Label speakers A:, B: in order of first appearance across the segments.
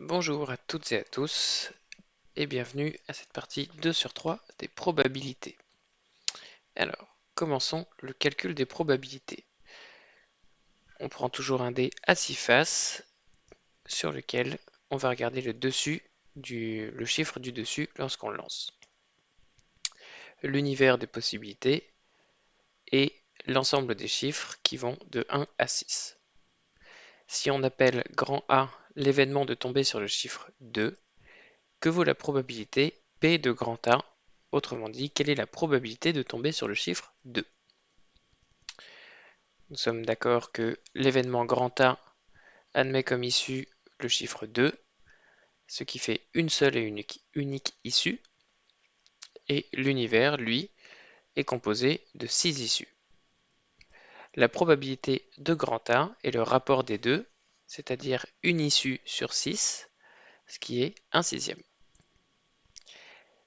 A: Bonjour à toutes et à tous et bienvenue à cette partie 2 sur 3 des probabilités. Alors, commençons le calcul des probabilités. On prend toujours un dé à 6 faces sur lequel on va regarder le chiffre du dessus lorsqu'on lance. L'univers des possibilités et l'ensemble des chiffres qui vont de 1 à 6. Si on appelle grand A l'événement de tomber sur le chiffre 2, que vaut la probabilité P de grand A? Autrement dit, quelle est la probabilité de tomber sur le chiffre 2? Nous sommes d'accord que l'événement grand A admet comme issue le chiffre 2, ce qui fait une seule et unique issue, et l'univers, lui, est composé de 6 issues. La probabilité de grand A est le rapport des deux, c'est-à-dire une issue sur 6, ce qui est 1/6.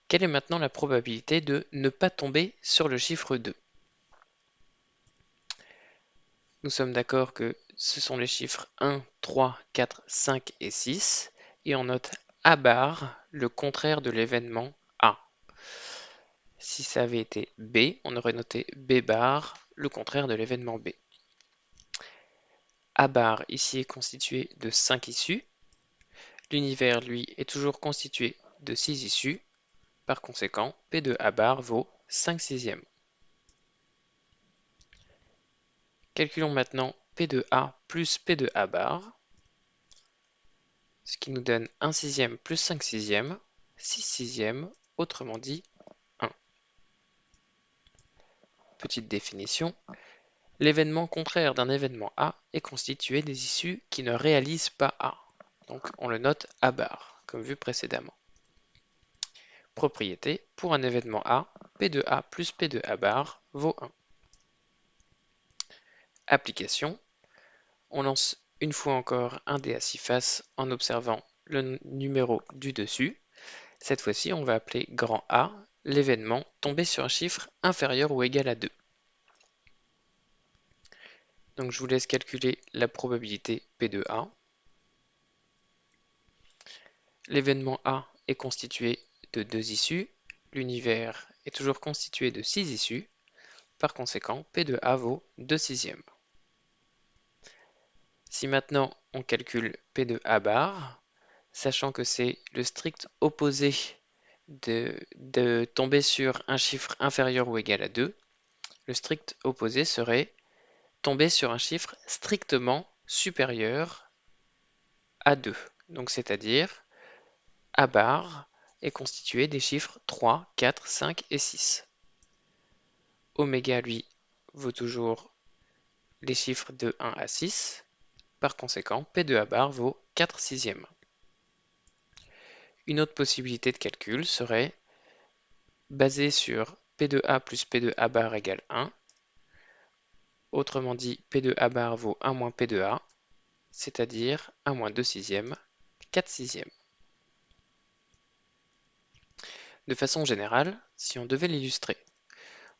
A: Quelle est maintenant la probabilité de ne pas tomber sur le chiffre 2? Nous sommes d'accord que ce sont les chiffres 1, 3, 4, 5 et 6, et on note A bar le contraire de l'événement A. Si ça avait été B, on aurait noté B bar le contraire de l'événement B. A bar ici est constitué de 5 issues. L'univers, lui, est toujours constitué de 6 issues. Par conséquent, P de A bar vaut 5/6. Calculons maintenant P de A plus P de A bar, ce qui nous donne 1/6 plus 5/6, 6/6, autrement dit 1. Petite définition, l'événement contraire d'un événement A est constitué des issues qui ne réalisent pas A. Donc on le note A bar, comme vu précédemment. Propriété, pour un événement A, P de A plus P de A bar vaut 1. Application, on lance une fois encore un dé à 6 faces en observant le numéro du dessus. Cette fois-ci, on va appeler grand A l'événement tombé sur un chiffre inférieur ou égal à 2. Donc je vous laisse calculer la probabilité P de A. L'événement A est constitué de 2 issues. L'univers est toujours constitué de 6 issues. Par conséquent, P de A vaut 2/6. Si maintenant on calcule P de A bar, sachant que c'est le strict opposé de tomber sur un chiffre inférieur ou égal à 2, le strict opposé serait tomber sur un chiffre strictement supérieur à 2. Donc c'est-à-dire A bar est constitué des chiffres 3, 4, 5 et 6. Oméga, lui, vaut toujours les chiffres de 1 à 6. Par conséquent, P de A bar vaut 4/6. Une autre possibilité de calcul serait basée sur P de A plus P de A bar égale 1. Autrement dit, P de A bar vaut 1 moins P de A, c'est-à-dire 1 moins 2/6, 4/6. De façon générale, si on devait l'illustrer,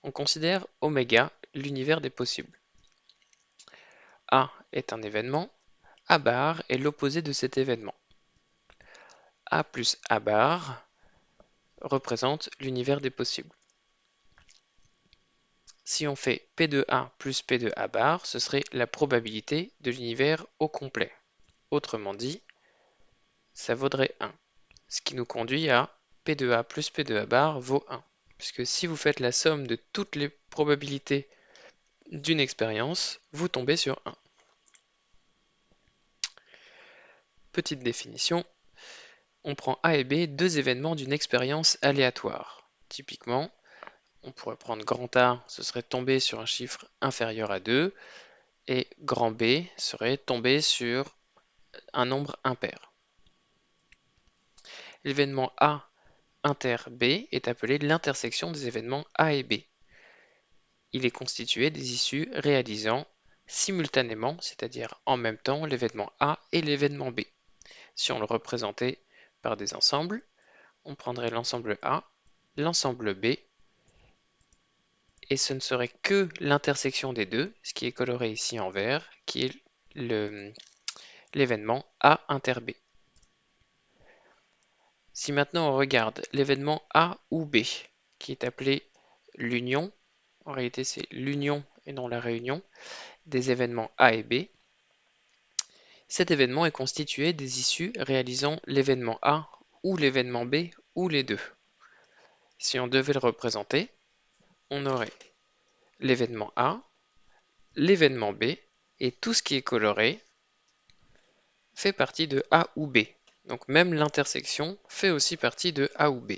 A: on considère oméga l'univers des possibles. A est un événement, A bar est l'opposé de cet événement. A plus A bar représente l'univers des possibles. Si on fait P de A plus P de A bar, ce serait la probabilité de l'univers au complet. Autrement dit, ça vaudrait 1. Ce qui nous conduit à P de A plus P de A bar vaut 1. Puisque si vous faites la somme de toutes les probabilités d'une expérience, vous tombez sur 1. Petite définition, on prend A et B, deux événements d'une expérience aléatoire. Typiquement, on pourrait prendre grand A, ce serait tomber sur un chiffre inférieur à 2, et grand B serait tomber sur un nombre impair. L'événement A inter B est appelé l'intersection des événements A et B. Il est constitué des issues réalisant simultanément, c'est-à-dire en même temps, l'événement A et l'événement B. Si on le représentait par des ensembles, on prendrait l'ensemble A, l'ensemble B, et ce ne serait que l'intersection des deux, ce qui est coloré ici en vert, qui est l'événement A inter B. Si maintenant on regarde l'événement A ou B, qui est appelé l'union, en réalité c'est l'union et non la réunion, des événements A et B, cet événement est constitué des issues réalisant l'événement A ou l'événement B ou les deux. Si on devait le représenter, on aurait l'événement A, l'événement B, et tout ce qui est coloré fait partie de A ou B. Donc même l'intersection fait aussi partie de A ou B.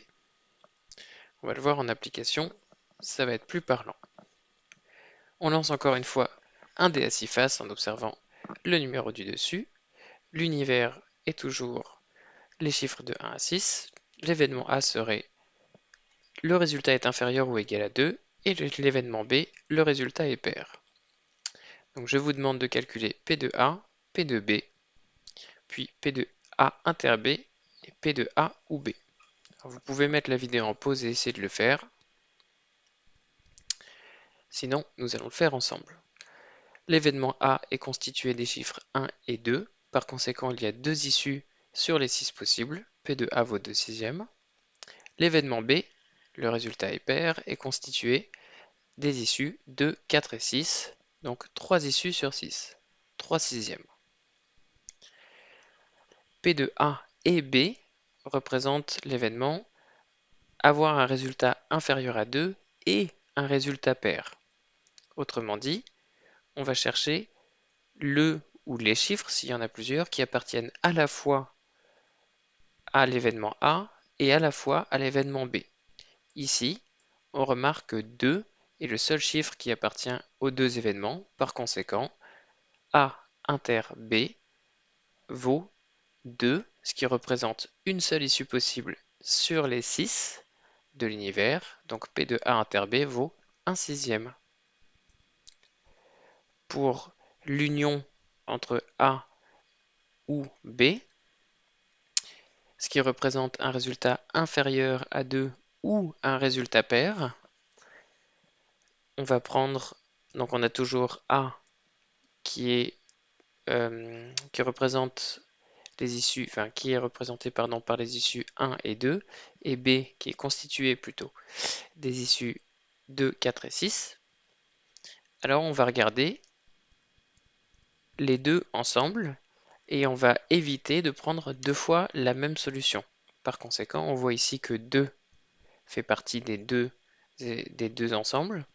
A: On va le voir en application, ça va être plus parlant. On lance encore une fois un dé à 6 faces en observant le numéro du dessus. L'univers est toujours les chiffres de 1 à 6. L'événement A serait le résultat est inférieur ou égal à 2 et l'événement B, le résultat est pair. Donc je vous demande de calculer P de A, P de B, puis P de A inter B et P de A ou B. Alors vous pouvez mettre la vidéo en pause et essayer de le faire. Sinon, nous allons le faire ensemble. L'événement A est constitué des chiffres 1 et 2. Par conséquent, il y a deux issues sur les 6 possibles. P de A vaut 2 sixièmes. L'événement B, le résultat est pair, est constitué des issues 2, 4 et 6. Donc 3 issues sur 6. 3 sixièmes. P de A et B représentent l'événement avoir un résultat inférieur à 2 et un résultat pair. Autrement dit, on va chercher le ou les chiffres, s'il y en a plusieurs, qui appartiennent à la fois à l'événement A et à la fois à l'événement B. Ici, on remarque que 2 est le seul chiffre qui appartient aux deux événements. Par conséquent, A inter B vaut 2, ce qui représente une seule issue possible sur les 6 de l'univers. Donc P de A inter B vaut 1 sixième. Pour l'union entre A ou B, ce qui représente un résultat inférieur à 2 ou un résultat pair, on va prendre, donc on a toujours A qui représente les issues, enfin qui est représenté pardon, par les issues 1 et 2, et B qui est constitué plutôt des issues 2, 4 et 6. Alors on va regarder les deux ensemble et on va éviter de prendre deux fois la même solution. Par conséquent, on voit ici que 2 fait partie des deux ensembles,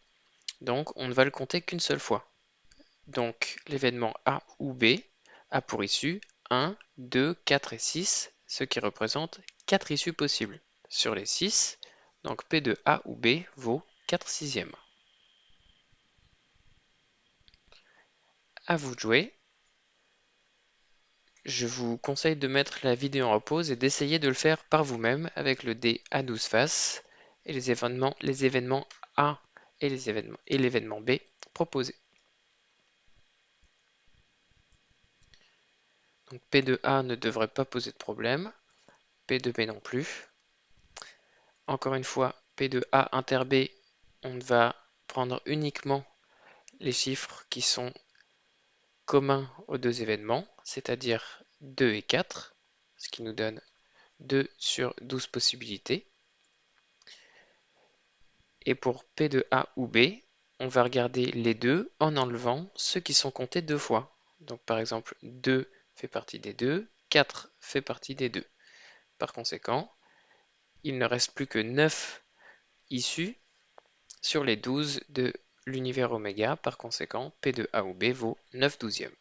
A: donc on ne va le compter qu'une seule fois. Donc l'événement A ou B a pour issue 1, 2, 4 et 6, ce qui représente 4 issues possibles. Sur les 6, donc P de A ou B vaut 4 sixièmes. À vous de jouer. Je vous conseille de mettre la vidéo en pause et d'essayer de le faire par vous-même avec le dé à 12 faces et les événements A et l'événement B proposés. Donc P de A ne devrait pas poser de problème, P de B non plus. Encore une fois, P de A inter B, on va prendre uniquement les chiffres qui sont communs aux deux événements, c'est-à-dire 2 et 4, ce qui nous donne 2 sur 12 possibilités. Et pour P de A ou B, on va regarder les deux en enlevant ceux qui sont comptés deux fois. Donc par exemple, 2 fait partie des deux, 4 fait partie des deux. Par conséquent, il ne reste plus que 9 issues sur les 12 de l'univers oméga. Par conséquent, P de A ou B vaut 9 douzièmes.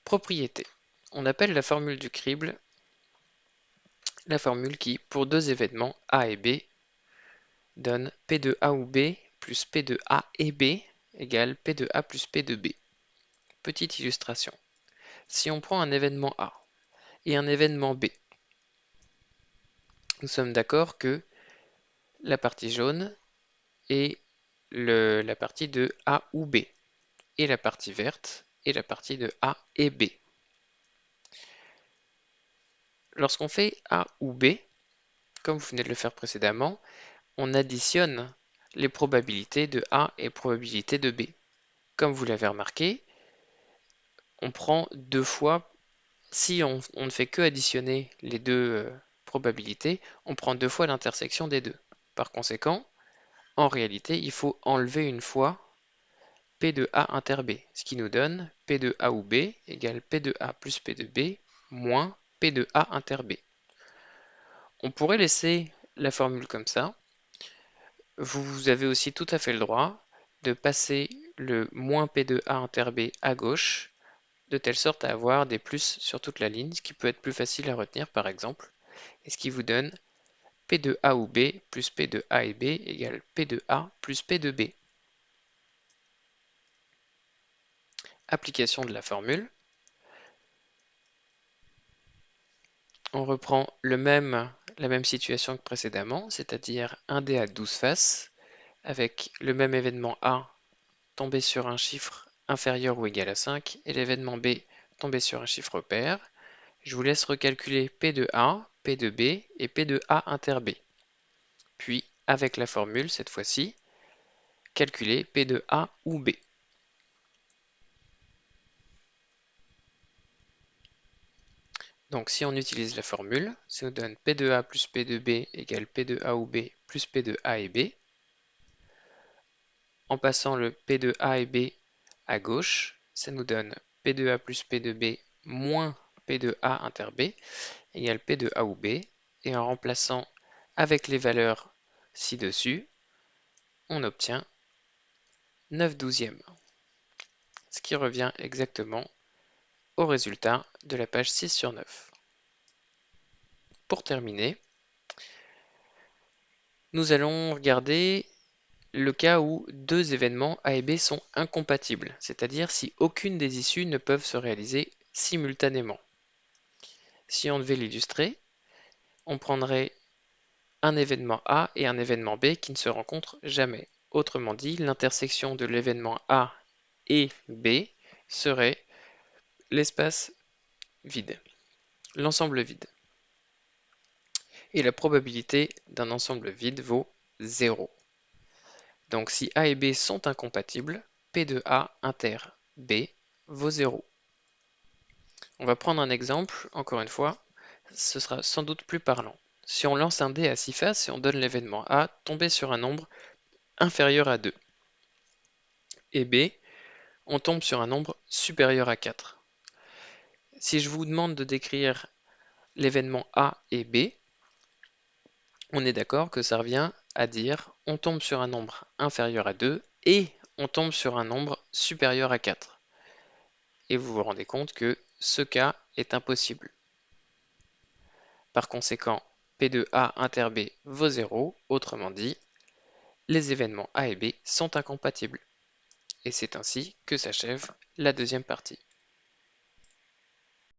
A: Propriété. On appelle la formule du crible la formule qui, pour deux événements A et B, donne P de A ou B plus P de A et B égale P de A plus P de B. Petite illustration. Si on prend un événement A et un événement B, nous sommes d'accord que la partie jaune est la partie de A ou B et la partie verte est la partie de A et B. Lorsqu'on fait A ou B, comme vous venez de le faire précédemment, on additionne les probabilités de A et probabilités de B. Comme vous l'avez remarqué, on prend deux fois Si on ne fait que additionner les deux probabilités, on prend deux fois l'intersection des deux. Par conséquent, en réalité, il faut enlever une fois P de A inter B, ce qui nous donne P de A ou B égale P de A plus P de B moins P de A inter B. On pourrait laisser la formule comme ça. Vous avez aussi tout à fait le droit de passer le moins P de A inter B à gauche, de telle sorte à avoir des plus sur toute la ligne, ce qui peut être plus facile à retenir par exemple, et ce qui vous donne P de A ou B plus P de A et B égale P de A plus P de B. Application de la formule. On reprend la même situation que précédemment, c'est-à-dire un dé à 12 faces, avec le même événement A tombé sur un chiffre inférieur ou égal à 5, et l'événement B tombé sur un chiffre pair. Je vous laisse recalculer P de A, P de B et P de A inter B. Puis, avec la formule, cette fois-ci, calculer P de A ou B. Donc si on utilise la formule, ça nous donne P de A plus P de B égale P de A ou B plus P de A et B. En passant le P de A et B à gauche, ça nous donne P de A plus P de B moins P de A inter B égale P de A ou B. Et en remplaçant avec les valeurs ci-dessus, on obtient 9 douzièmes, ce qui revient exactement au résultat de la page 6 sur 9. Pour terminer, nous allons regarder le cas où deux événements A et B sont incompatibles, c'est-à-dire si aucune des issues ne peuvent se réaliser simultanément. Si on devait l'illustrer, on prendrait un événement A et un événement B qui ne se rencontrent jamais. Autrement dit, l'intersection de l'événement A et B serait l'espace vide, l'ensemble vide. Et la probabilité d'un ensemble vide vaut 0. Donc si A et B sont incompatibles, P de A inter B vaut 0. On va prendre un exemple, encore une fois, ce sera sans doute plus parlant. Si on lance un dé à 6 faces et on donne l'événement A tomber sur un nombre inférieur à 2, et B, on tombe sur un nombre supérieur à 4. Si je vous demande de décrire l'événement A et B, on est d'accord que ça revient à dire on tombe sur un nombre inférieur à 2 et on tombe sur un nombre supérieur à 4. Et vous vous rendez compte que ce cas est impossible. Par conséquent, P de A inter B vaut 0, autrement dit, les événements A et B sont incompatibles. Et c'est ainsi que s'achève la deuxième partie.